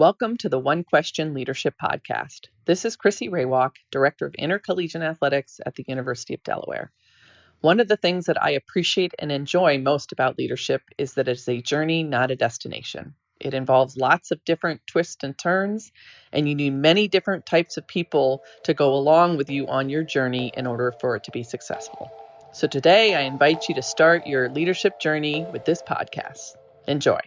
Welcome to the One Question Leadership Podcast. This is Chrissy Rawak, Director of Intercollegiate Athletics at the University of Delaware. One of the things that I appreciate and enjoy most about leadership is that it's a journey, not a destination. It involves lots of different twists and turns, and you need many different types of people to go along with you on your journey in order for it to be successful. So today, I invite you to start your leadership journey with this podcast. Enjoy.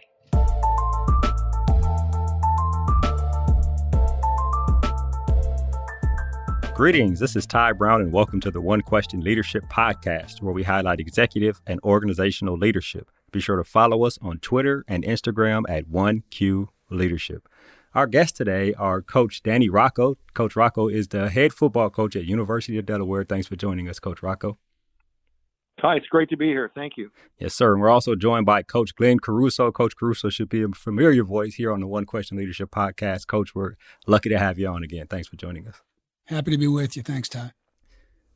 Greetings, this is Ty Brown, and welcome to the One Question Leadership Podcast, where we highlight executive and organizational leadership. Be sure to follow us on Twitter and Instagram at 1Q Leadership. Our guests today are Coach Danny Rocco. Coach Rocco is the head football coach at University of Delaware. Thanks for joining us, Coach Rocco. Hi, it's great to be here. Thank you. Yes, sir. And we're also joined by Coach Glenn Caruso. Coach Caruso should be a familiar voice here on the One Question Leadership Podcast. Coach, we're lucky to have you on again. Thanks for joining us. Happy to be with you. Thanks, Ty.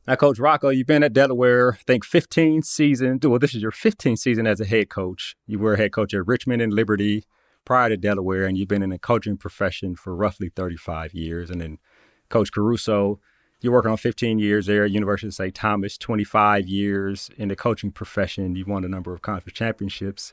Now, Coach Rocco, you've been at Delaware, I think 15 seasons. Well, this is your 15th season as a head coach. You were a head coach at Richmond and Liberty prior to Delaware, and you've been in the coaching profession for roughly 35 years. And then Coach Caruso, you're working on 15 years there at University of St. Thomas, 25 years in the coaching profession. You've won a number of conference championships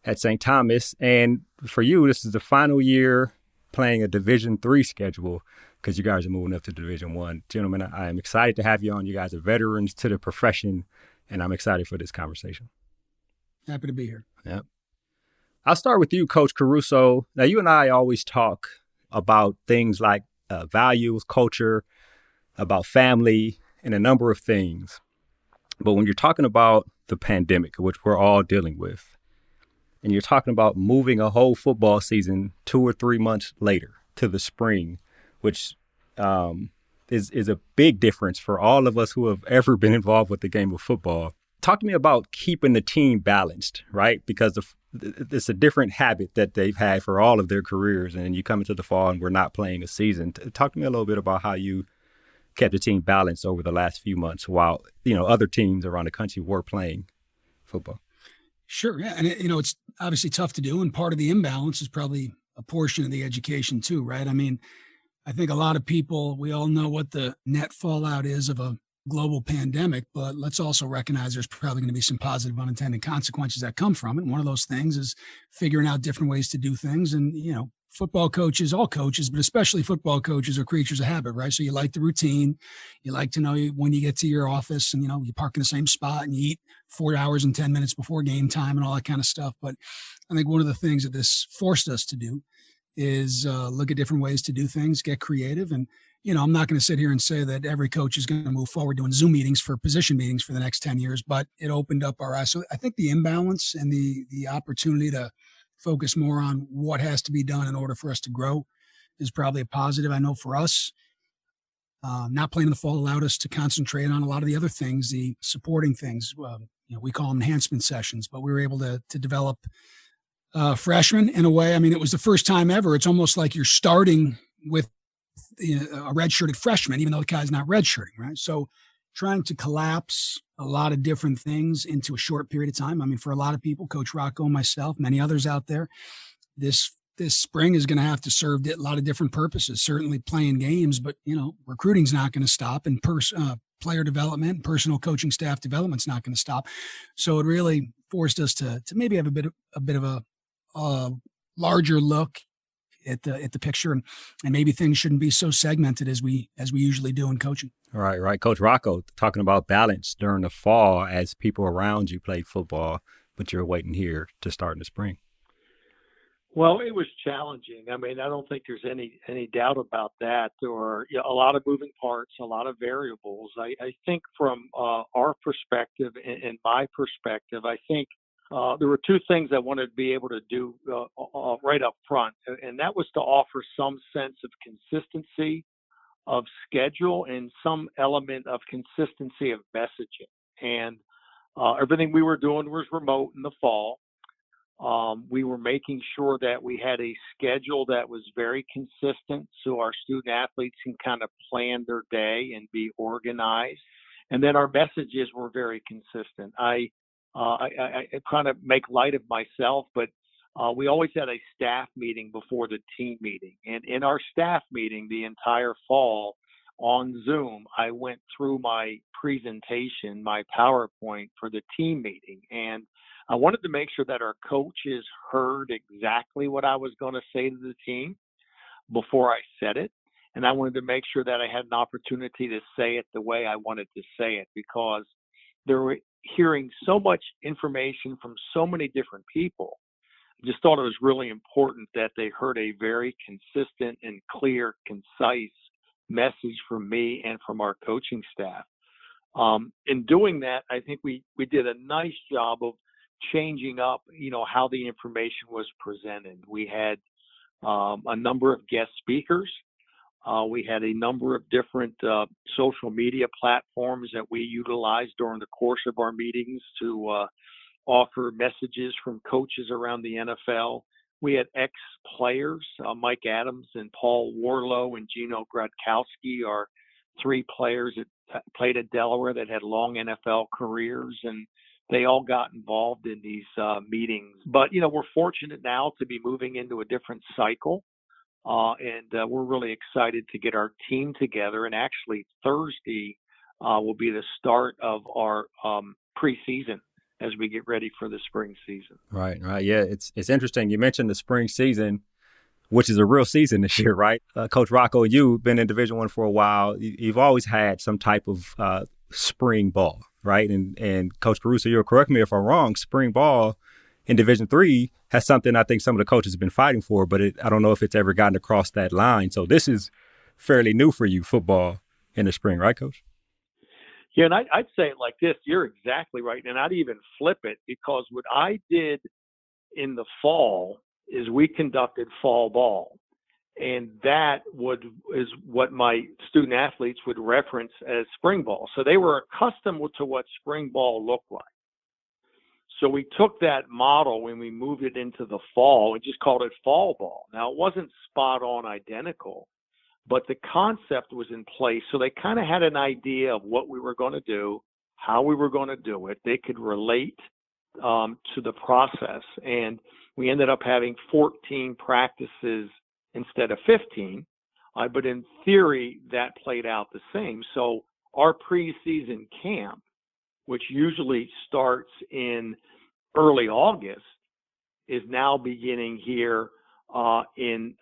at St. Thomas. And for you, this is the final year playing a Division III schedule, because you guys are moving up to Division I. Gentlemen, I am excited to have you on. You guys are veterans to the profession, and I'm excited for this conversation. Happy to be here. Yep. I'll start with you, Coach Caruso. Now, you and I always talk about things like values, culture, about family, and a number of things. But when you're talking about the pandemic, which we're all dealing with, and you're talking about moving a whole football season 2 or 3 months later to the spring, which is a big difference for all of us who have ever been involved with the game of football. Talk to me about keeping the team balanced, right? Because it's a different habit that they've had for all of their careers, and you come into the fall and we're not playing a season. Talk to me a little bit about how you kept the team balanced over the last few months while, other teams around the country were playing football. Sure, yeah. And, it's obviously tough to do, and part of the imbalance is probably a portion of the education too, right? I mean, I think a lot of people, we all know what the net fallout is of a global pandemic, but let's also recognize there's probably going to be some positive unintended consequences that come from it. And one of those things is figuring out different ways to do things. And, football coaches, all coaches, but especially football coaches are creatures of habit, right? So you like the routine. You like to know when you get to your office and, you park in the same spot and you eat 4 hours and 10 minutes before game time and all that kind of stuff. But I think one of the things that this forced us to do is look at different ways to do things, get creative. And, I'm not going to sit here and say that every coach is going to move forward doing Zoom meetings for position meetings for the next 10 years, but it opened up our eyes. So I think the imbalance and the opportunity to focus more on what has to be done in order for us to grow is probably a positive. I know for us, not playing in the fall allowed us to concentrate on a lot of the other things, the supporting things. We call them enhancement sessions, but we were able to develop freshmen in a way. I mean, it was the first time ever. It's almost like you're starting with a redshirted freshman, even though the guy's not redshirting, right? So trying to collapse a lot of different things into a short period of time. I mean, for a lot of people, Coach Rocco, myself, many others out there, this spring is going to have to serve a lot of different purposes, certainly playing games, but, recruiting's not going to stop, and player development, personal coaching staff development's not going to stop. So it really forced us to maybe have a bit of a larger look at the picture, and maybe things shouldn't be so segmented as we usually do in coaching. Right. Coach Rocco, talking about balance during the fall as people around you play football, but you're waiting here to start in the spring. Well, it was challenging. I mean, I don't think there's any doubt about that. There were a lot of moving parts, a lot of variables. I think from our perspective and my perspective, I think there were two things I wanted to be able to do right up front, and that was to offer some sense of consistency of schedule and some element of consistency of messaging. And everything we were doing was remote in the fall. We were making sure that we had a schedule that was very consistent so our student athletes can kind of plan their day and be organized. And then our messages were very consistent. I kind of make light of myself, but we always had a staff meeting before the team meeting. And in our staff meeting the entire fall on Zoom, I went through my presentation, my PowerPoint for the team meeting. And I wanted to make sure that our coaches heard exactly what I was going to say to the team before I said it. And I wanted to make sure that I had an opportunity to say it the way I wanted to say it, because they were hearing so much information from so many different people. I just thought it was really important that they heard a very consistent and clear, concise message from me and from our coaching staff. In doing that, I think we did a nice job of changing up, how the information was presented. We had a number of guest speakers. We had a number of different social media platforms that we utilized during the course of our meetings to offer messages from coaches around the NFL. We had ex-players, Mike Adams and Paul Warlow and Gino Gradkowski are 3 players that played at Delaware that had long NFL careers, and they all got involved in these meetings. But, we're fortunate now to be moving into a different cycle. And we're really excited to get our team together. And actually, Thursday will be the start of our preseason as we get ready for the spring season. Right. Yeah, it's interesting. You mentioned the spring season, which is a real season this year, right? Coach Rocco, you've been in Division I for a while. You've always had some type of spring ball, right? And Coach Caruso, you'll correct me if I'm wrong, spring ball in Division III has something I think some of the coaches have been fighting for, but I don't know if it's ever gotten across that line. So this is fairly new for you, football in the spring, right, Coach? Yeah, and I'd say it like this. You're exactly right. And I'd even flip it, because what I did in the fall is we conducted fall ball. And that is what my student athletes would reference as spring ball. So they were accustomed to what spring ball looked like. So we took that model when we moved it into the fall and just called it fall ball. Now, it wasn't spot on identical, but the concept was in place. So they kind of had an idea of what we were going to do, how we were going to do it. They could relate to the process. And we ended up having 14 practices instead of 15. But in theory, that played out the same. So our preseason camp, which usually starts in early August, is now beginning here in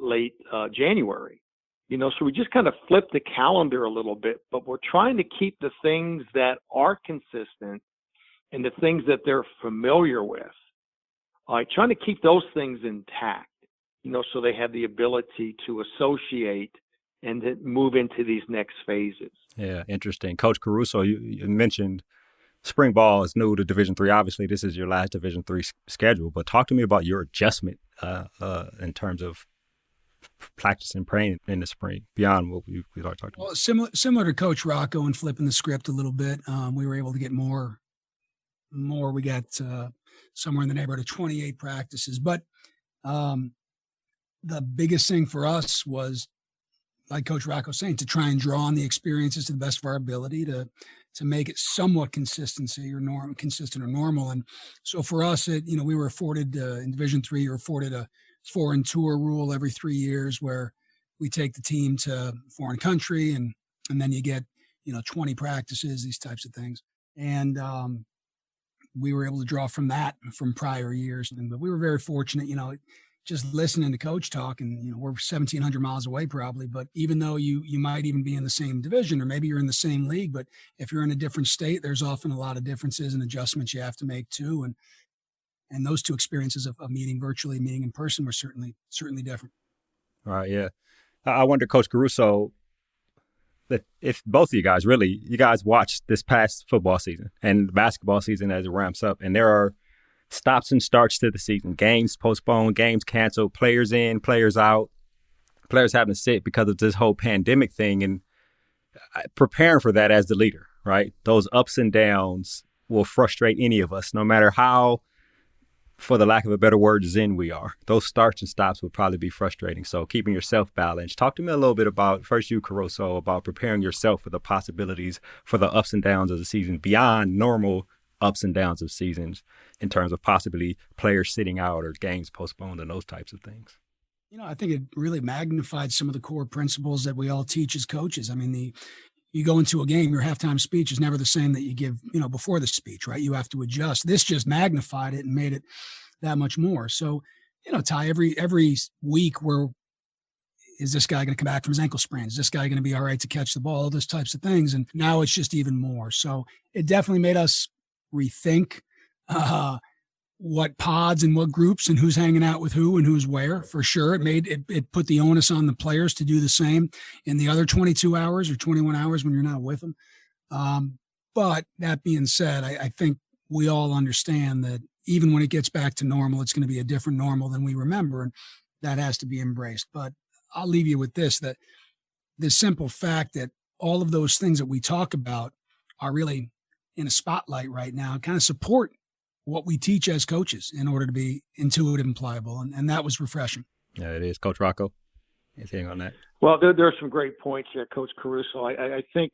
late January. So we just kind of flipped the calendar a little bit, but we're trying to keep the things that are consistent and the things that they're familiar with, trying to keep those things intact, so they have the ability to associate and to move into these next phases. Yeah, interesting. Coach Caruso, you mentioned spring ball is new to Division III. Obviously, this is your last Division III schedule, but talk to me about your adjustment in terms of practice and praying in the spring beyond what we've already talked about. Well, similar to Coach Rocco and flipping the script a little bit, we were able to get more. We got somewhere in the neighborhood of 28 practices, but the biggest thing for us was, like Coach Rocco was saying, to try and draw on the experiences to the best of our ability to make it somewhat consistent or normal. And so for us, we were afforded in Division III, you're afforded a foreign tour rule every 3 years, where we take the team to foreign country, and then you get 20 practices, these types of things. And we were able to draw from that from prior years. But we were very fortunate, just listening to Coach talk, and we're 1,700 miles away probably, but even though you might even be in the same division, or maybe you're in the same league, but if you're in a different state, there's often a lot of differences and adjustments you have to make too. And those two experiences of meeting virtually, meeting in person, were certainly different. All right, yeah. I wonder, Coach Caruso, that if both of you guys watched this past football season and the basketball season as it ramps up, and there are stops and starts to the season, games postponed, games canceled, players in, players out, players having to sit because of this whole pandemic thing, and preparing for that as the leader, right? Those ups and downs will frustrate any of us, no matter how, for the lack of a better word, zen we are. Those starts and stops would probably be frustrating. So keeping yourself balanced. Talk to me a little bit about, first you, Caruso, about preparing yourself for the possibilities for the ups and downs of the season beyond normal ups and downs of seasons. in terms of possibly players sitting out or games postponed and those types of things? I think it really magnified some of the core principles that we all teach as coaches. I mean, you go into a game, your halftime speech is never the same that you give, before the speech, right? You have to adjust. This just magnified it and made it that much more. So, Tai, every week is this guy going to come back from his ankle sprain? Is this guy going to be all right to catch the ball? All those types of things. And now it's just even more. So it definitely made us rethink what pods and what groups and who's hanging out with who and who's where, for sure. It put the onus on the players to do the same in the other 22 hours or 21 hours when you're not with them. But that being said, I think we all understand that even when it gets back to normal, it's going to be a different normal than we remember. And that has to be embraced. But I'll leave you with that the simple fact that all of those things that we talk about are really in a spotlight right now and kind of support what we teach as coaches in order to be intuitive and pliable. And that was refreshing. Yeah, it is. Coach Rocco, anything on that? Well, there are some great points here, Coach Caruso. I think,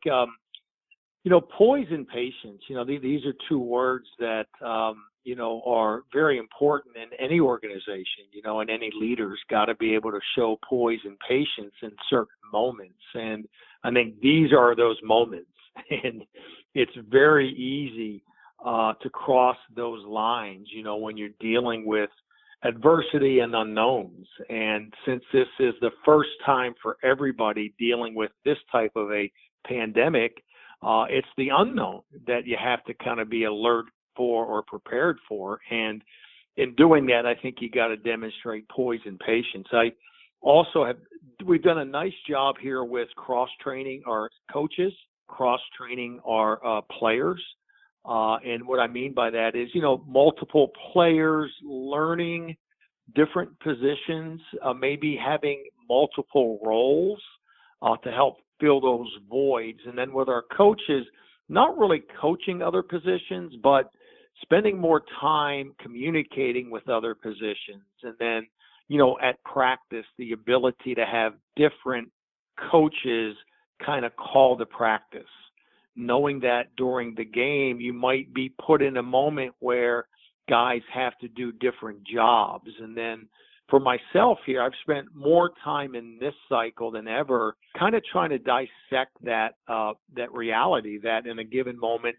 poise and patience, these are two words that, are very important in any organization, and any leader's got to be able to show poise and patience in certain moments. And I think these are those moments. And it's very easy to cross those lines, when you're dealing with adversity and unknowns. And since this is the first time for everybody dealing with this type of a pandemic, it's the unknown that you have to kind of be alert for or prepared for. And in doing that, I think you got to demonstrate poise and patience. We've done a nice job here with cross-training our coaches, cross-training our players. And what I mean by that is, multiple players learning different positions, maybe having multiple roles to help fill those voids. And then with our coaches, not really coaching other positions, but spending more time communicating with other positions. And then, at practice, the ability to have different coaches kind of call the practice, knowing that during the game, you might be put in a moment where guys have to do different jobs. And then for myself here, I've spent more time in this cycle than ever, kind of trying to dissect that reality that in a given moment,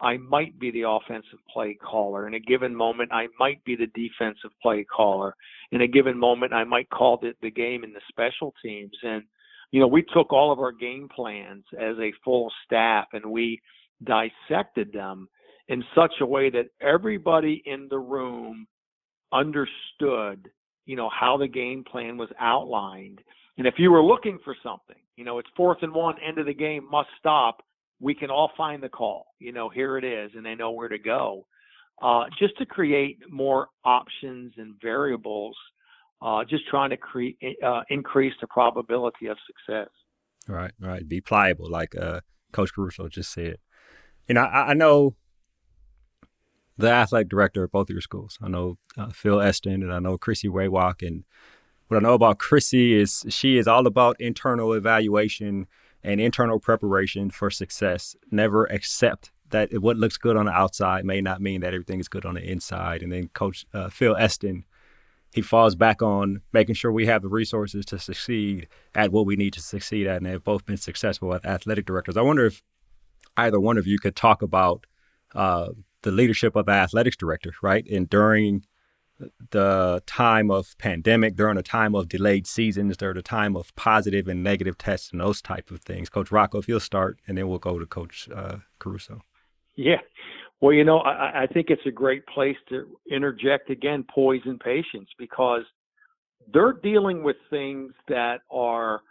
I might be the offensive play caller. In a given moment, I might be the defensive play caller. In a given moment, I might call the game in the special teams. And, we took all of our game plans as a full staff and we dissected them in such a way that everybody in the room understood, how the game plan was outlined. And if you were looking for something, it's 4th and 1, end of the game, must stop. We can all find the call, here it is, and they know where to go. Just to create more options and variables, just trying to increase the probability of success. Right. Be pliable, like Coach Caruso just said. I know the athletic director of both of your schools. I know Phil Esten and I know Chrissy Rawak. And what I know about Chrissy is she is all about internal evaluation and internal preparation for success. Never accept that what looks good on the outside may not mean that everything is good on the inside. And then Coach Phil Esten, he falls back on making sure we have the resources to succeed at what we need to succeed at. And they've both been successful as athletic directors. I wonder if either one of you could talk about the leadership of the athletics director, right? And during the time of pandemic, during the time of delayed seasons, during the time of positive and negative tests and those type of things. Coach Rocco, if you'll start, and then we'll go to Coach Caruso. Yeah. Well, I think it's a great place to interject again, poise and patience, because they're dealing with things that are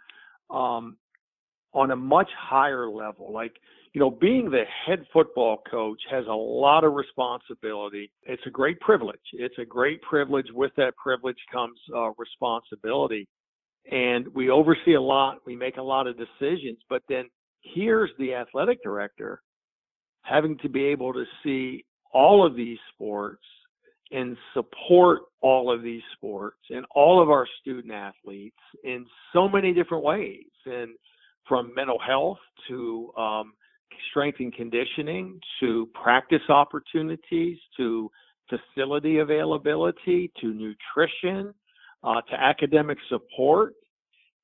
on a much higher level. Like, being the head football coach has a lot of responsibility. It's a great privilege. It's a great privilege. With that privilege comes responsibility. And we oversee a lot. We make a lot of decisions. But then here's the athletic director having to be able to see all of these sports and support all of these sports and all of our student athletes in so many different ways. And from mental health to strength and conditioning, to practice opportunities, to facility availability to nutrition to academic support.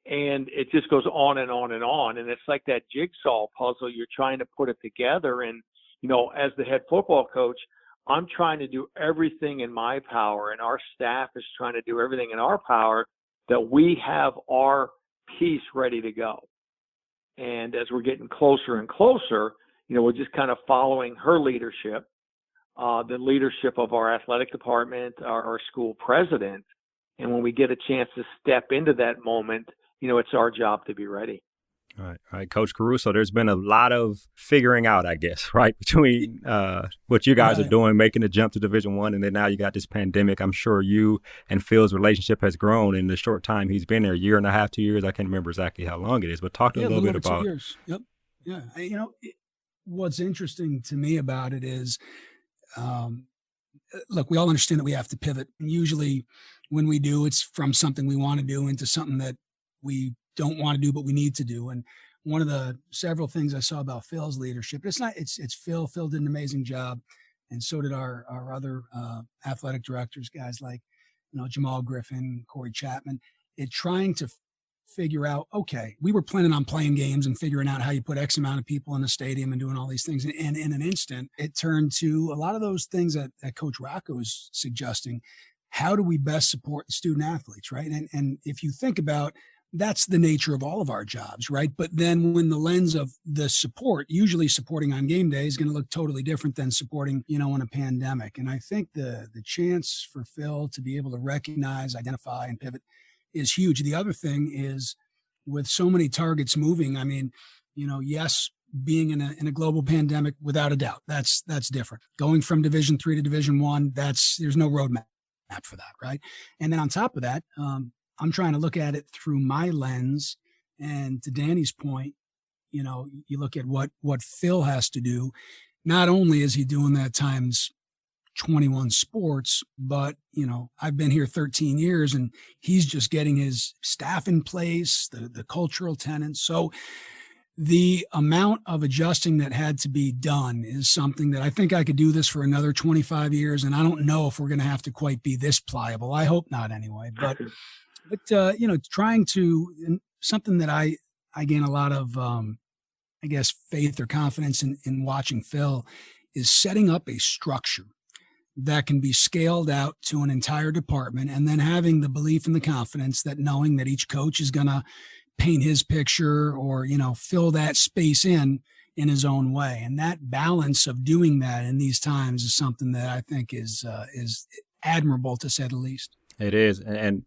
And it just goes on and on and on. And it's like that jigsaw puzzle. You're trying to put it together. And, as the head football coach, I'm trying to do everything in my power, and our staff is trying to do everything in our power that we have our piece ready to go. And as we're getting closer and closer, we're just kind of following her leadership, the leadership of our athletic department, our school president. And when we get a chance to step into that moment, it's our job to be ready. All right, Coach Caruso, there's been a lot of figuring out, I guess, right, between what you guys are doing, making the jump to Division I, and then now you got this pandemic. I'm sure you and Phil's relationship has grown in the short time he's been there, 1.5, 2 years. I can't remember exactly how long it is, but talk a little bit about 2 years. Yep. Yeah. What's interesting to me about it is, look, we all understand that we have to pivot. And usually when we do, it's from something we want to do into something that we don't want to do, but we need to do. And one of the several things I saw about Phil's leadership, it's Phil. Phil did an amazing job. And so did our other athletic directors, guys like, Jamal Griffin, Corey Chapman, trying to figure out, okay, we were planning on playing games and figuring out how you put X amount of people in the stadium and doing all these things. And in an instant, it turned to a lot of those things that Coach Rocco was suggesting. How do we best support the student athletes, right? And if you think about, that's the nature of all of our jobs, right? But then when the lens of the support, usually supporting on game day, is going to look totally different than supporting, in a pandemic. And I think the chance for Phil to be able to recognize, identify, and pivot is huge. The other thing is, with so many targets moving, yes, being in a global pandemic, without a doubt, that's different. Going from Division III to Division I, there's no roadmap for that, right? And then on top of that, I'm trying to look at it through my lens. And to Danny's point, you look at what Phil has to do. Not only is he doing that times 21 sports, but, I've been here 13 years and he's just getting his staff in place, the cultural tenets. So the amount of adjusting that had to be done is something that I think I could do this for another 25 years. And I don't know if we're going to have to quite be this pliable. I hope not anyway, but trying to, something that I gain a lot of, faith or confidence in watching Phil, is setting up a structure that can be scaled out to an entire department, and then having the belief and the confidence that knowing that each coach is going to paint his picture or, fill that space in his own way. And that balance of doing that in these times is something that I think is admirable, to say the least. It is. And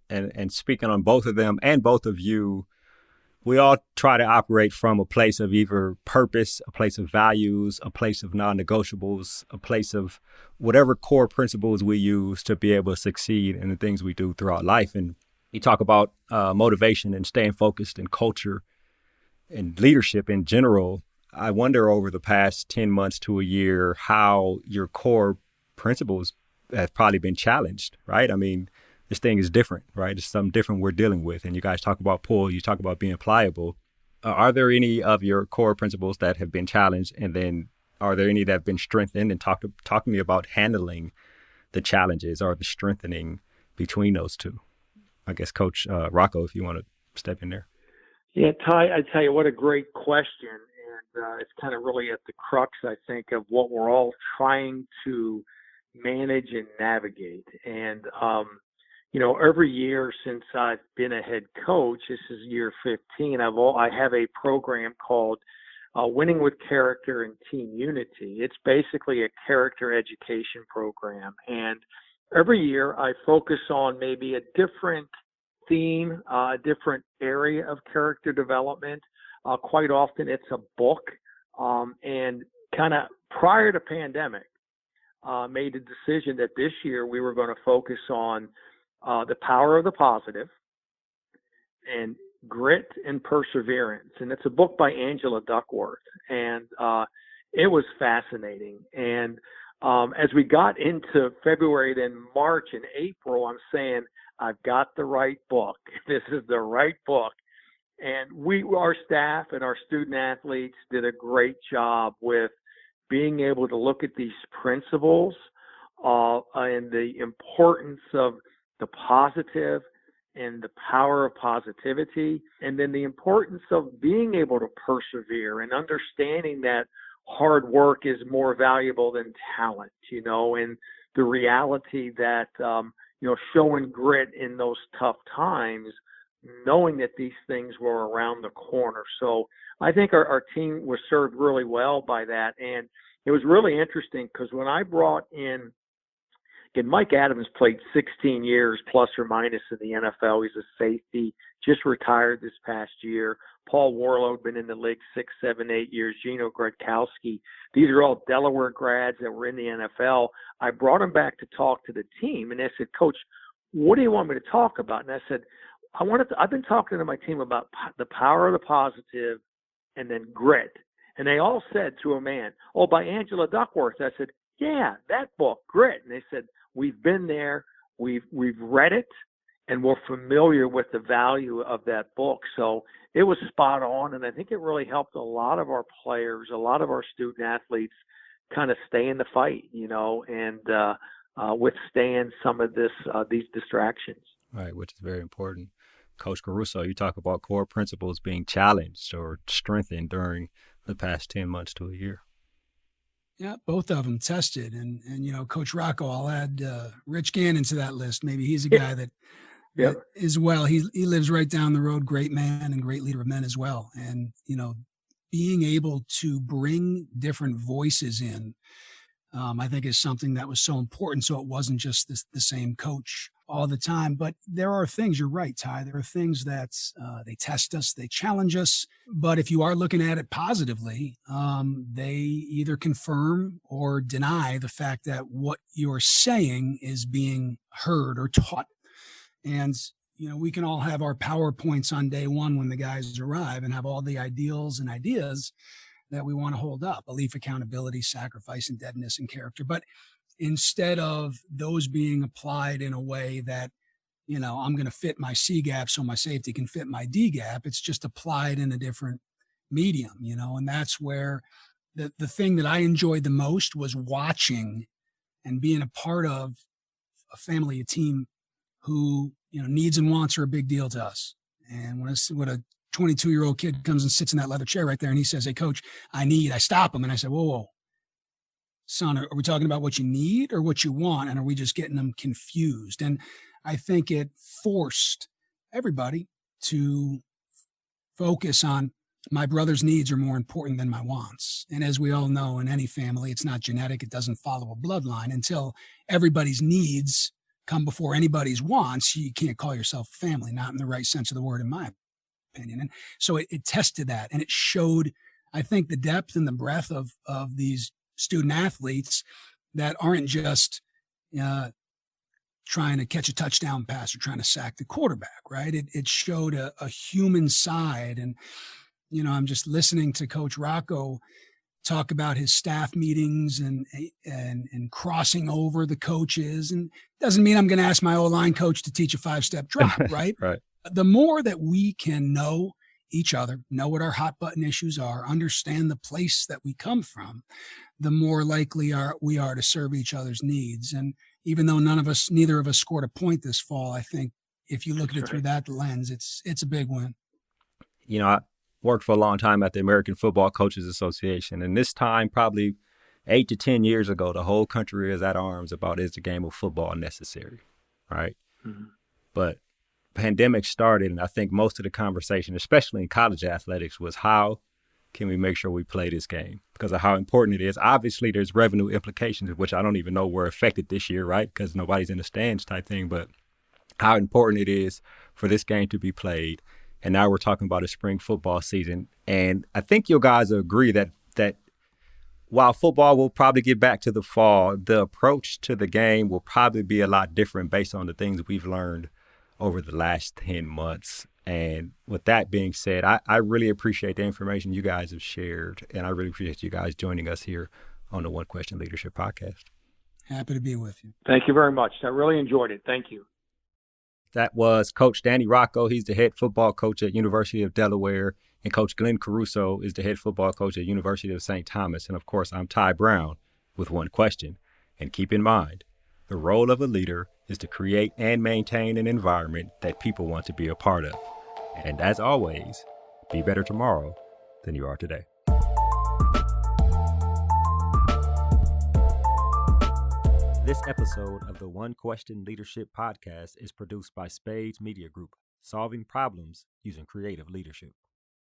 speaking on both of them and both of you, we all try to operate from a place of either purpose, a place of values, a place of non-negotiables, a place of whatever core principles we use to be able to succeed in the things we do throughout life. And you talk about motivation and staying focused and culture and leadership in general. I wonder over the past 10 months to a year how your core principles have probably been challenged, right? I mean, this thing is different, right? It's something different we're dealing with. And you guys talk about pull, you talk about being pliable. Are there any of your core principles that have been challenged? And then are there any that have been strengthened? And talk to me about handling the challenges or the strengthening between those two. I guess, Coach Rocco, if you want to step in there. Yeah, Tai, I tell you, what a great question. And it's kind of really at the crux, I think, of what we're all trying to manage and navigate. And, every year since I've been a head coach, this is year 15, I have a program called Winning with Character and Team Unity. It's basically a character education program. And every year I focus on maybe a different theme, a different area of character development. Quite often it's a book. And kind of prior to pandemic, made a decision that this year we were going to focus on the power of the positive and grit and perseverance. And it's a book by Angela Duckworth. And it was fascinating. And as we got into February, then March and April, I'm saying, I've got the right book. This is the right book. And our staff and our student athletes did a great job with being able to look at these principles and the importance of the positive and the power of positivity, and then the importance of being able to persevere and understanding that hard work is more valuable than talent, and the reality that, showing grit in those tough times, knowing that these things were around the corner. So I think our team was served really well by that. And it was really interesting because when I brought in, again, Mike Adams played 16 years plus or minus in the NFL. He's a safety, just retired this past year. Paul Warlow had been in the league 6, 7, 8 years. Gino Gradkowski. These are all Delaware grads that were in the NFL. I brought them back to talk to the team, and they said, "Coach, what do you want me to talk about?" And I said, I've been talking to my team about the power of the positive and then grit. And they all said to a man, "Oh, by Angela Duckworth." I said, "Yeah, that book, Grit." And they said, "We've been there, we've read it, and we're familiar with the value of that book." So it was spot on, and I think it really helped a lot of our players, a lot of our student athletes kind of stay in the fight, and withstand some of these distractions. Right, which is very important. Coach Caruso, you talk about core principles being challenged or strengthened during the past 10 months to a year. Yeah, both of them tested. And Coach Rocco, I'll add Rich Gannon to that list. Maybe he's a guy that is well. He lives right down the road, great man and great leader of men as well. And, being able to bring different voices in, I think is something that was so important. So it wasn't just the same coach all the time. But there are things, you're right, Ty, there are things that they test us, they challenge us. But if you are looking at it positively, they either confirm or deny the fact that what you're saying is being heard or taught. And, we can all have our PowerPoints on day one when the guys arrive and have all the ideals and ideas that we want to hold up: belief, accountability, sacrifice, and deadness and character. But instead of those being applied in a way that, I'm going to fit my C gap so my safety can fit my D gap, it's just applied in a different medium, and that's where the thing that I enjoyed the most was watching and being a part of a family, a team who, needs and wants are a big deal to us. And when a 22-year-old kid comes and sits in that leather chair right there and he says, "Hey, Coach, I stop him. And I say, whoa, son, are we talking about what you need or what you want? And are we just getting them confused?" And I think it forced everybody to focus on my brother's needs are more important than my wants. And as we all know, in any family, it's not genetic. It doesn't follow a bloodline. Until everybody's needs come before anybody's wants, you can't call yourself a family, not in the right sense of the word, in my opinion. And so it tested that, and it showed, I think, the depth and the breadth of these student athletes that aren't just trying to catch a touchdown pass or trying to sack the quarterback, right? It showed a human side. And, I'm just listening to Coach Rocco talk about his staff meetings and crossing over the coaches. And doesn't mean I'm going to ask my O-line coach to teach a 5-step drop, right? Right. The more that we can know each other, know what our hot button issues are, understand the place that we come from, the more likely we are to serve each other's needs. And even though neither of us scored a point this fall, I think if you look at it through that lens, it's a big win. I worked for a long time at the American Football Coaches Association. And this time, probably 8 to 10 years ago, the whole country is at arms about, is the game of football necessary, right? Mm-hmm. But pandemic started, and I think most of the conversation, especially in college athletics, was how can we make sure we play this game because of how important it is. Obviously, there's revenue implications, which I don't even know were affected this year, right? Because nobody's in the stands type thing, but how important it is for this game to be played. And now we're talking about a spring football season. And I think you guys agree that while football will probably get back to the fall, the approach to the game will probably be a lot different based on the things we've learned over the last 10 months. And with that being said, I really appreciate the information you guys have shared. And I really appreciate you guys joining us here on the One Question Leadership Podcast. Happy to be with you. Thank you very much. I really enjoyed it. Thank you. That was Coach Danny Rocco. He's the head football coach at University of Delaware. And Coach Glenn Caruso is the head football coach at University of St. Thomas. And, of course, I'm Ty Brown with One Question. And keep in mind, The role of a leader is to create and maintain an environment that people want to be a part of. And as always, be better tomorrow than you are today. This episode of the One Question Leadership Podcast is produced by Spades Media Group, solving problems using creative leadership.